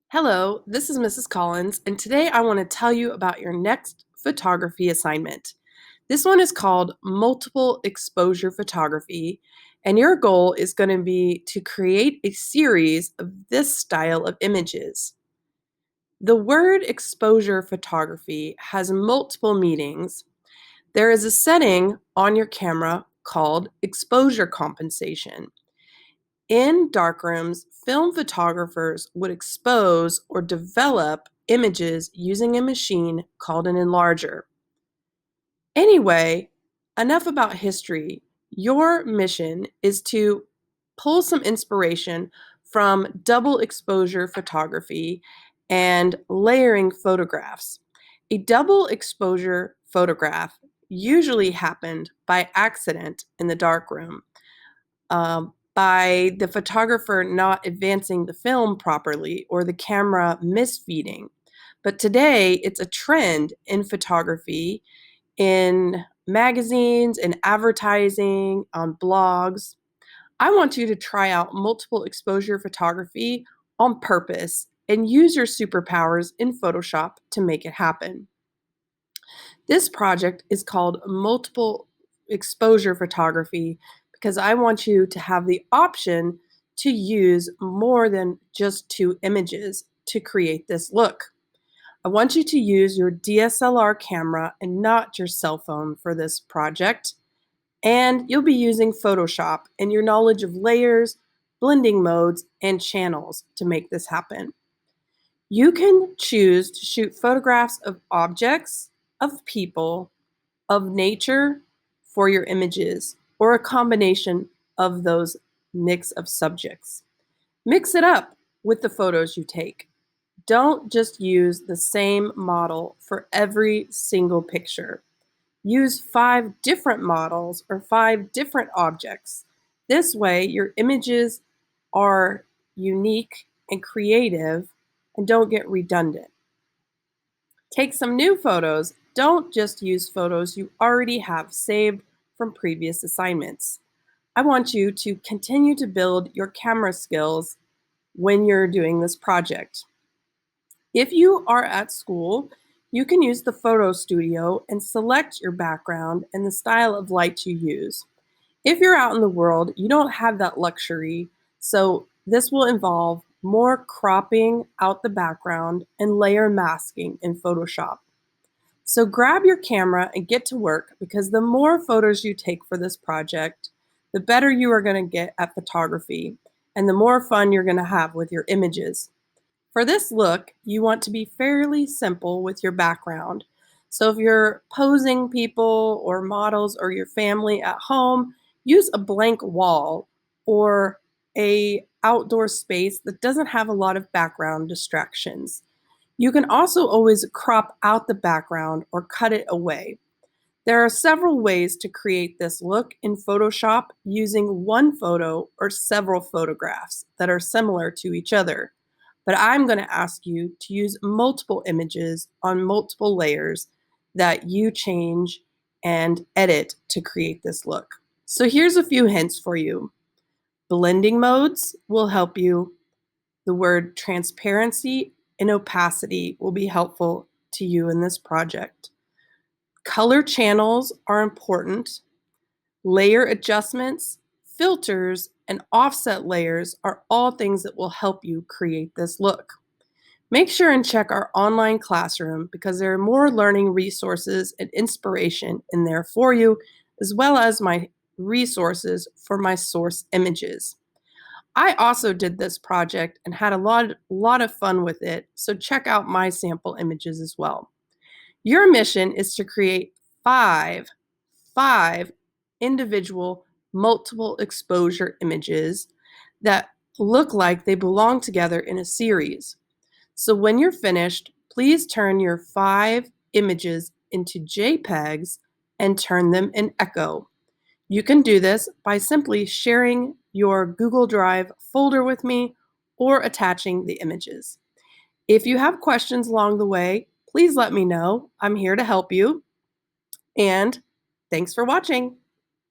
Hello, this is Mrs. Collins, and today I want to tell you about your next photography assignment. This one is called multiple exposure photography, and your goal is going to be to create a series of this style of images. The word exposure photography has multiple meanings. There is a setting on your camera called exposure compensation. In darkrooms, film photographers would expose or develop images using a machine called an enlarger. Anyway, enough about history. Your mission is to pull some inspiration from double exposure photography and layering photographs. A double exposure photograph usually happened by accident in the darkroom. By the photographer not advancing the film properly or the camera misfeeding. But today, it's a trend in photography, in magazines, in advertising, on blogs. I want you to try out multiple exposure photography on purpose and use your superpowers in Photoshop to make it happen. This project is called multiple exposure photography because I want you to have the option to use more than just two images to create this look. I want you to use your DSLR camera and not your cell phone for this project. And you'll be using Photoshop and your knowledge of layers, blending modes, and channels to make this happen. You can choose to shoot photographs of objects, of people, of nature for your images, or a combination of those mix of subjects. Mix it up with the photos you take. Don't just use the same model for every single picture. Use 5 different models or 5 different objects. This way, your images are unique and creative and don't get redundant. Take some new photos. Don't just use photos you already have saved from previous assignments. I want you to continue to build your camera skills when you're doing this project. If you are at school, you can use the photo studio and select your background and the style of light you use. If you're out in the world, you don't have that luxury, so this will involve more cropping out the background and layer masking in Photoshop. So grab your camera and get to work because the more photos you take for this project, the better you are going to get at photography and the more fun you're going to have with your images. For this look, you want to be fairly simple with your background. So if you're posing people or models or your family at home, use a blank wall or a outdoor space that doesn't have a lot of background distractions. You can also always crop out the background or cut it away. There are several ways to create this look in Photoshop using one photo or several photographs that are similar to each other. But I'm going to ask you to use multiple images on multiple layers that you change and edit to create this look. So here's a few hints for you. Blending modes will help you. The word transparency and opacity will be helpful to you in this project. Color channels are important. Layer adjustments, filters, and offset layers are all things that will help you create this look. Make sure and check our online classroom because there are more learning resources and inspiration in there for you, as well as my resources for my source images. I also did this project and had a lot of fun with it, so check out my sample images as well. Your mission is to create five individual multiple exposure images that look like they belong together in a series. So when you're finished, please turn your 5 images into JPEGs and turn them in Echo. You can do this by simply sharing your Google Drive folder with me or attaching the images. If you have questions along the way, please let me know. I'm here to help you. And thanks for watching.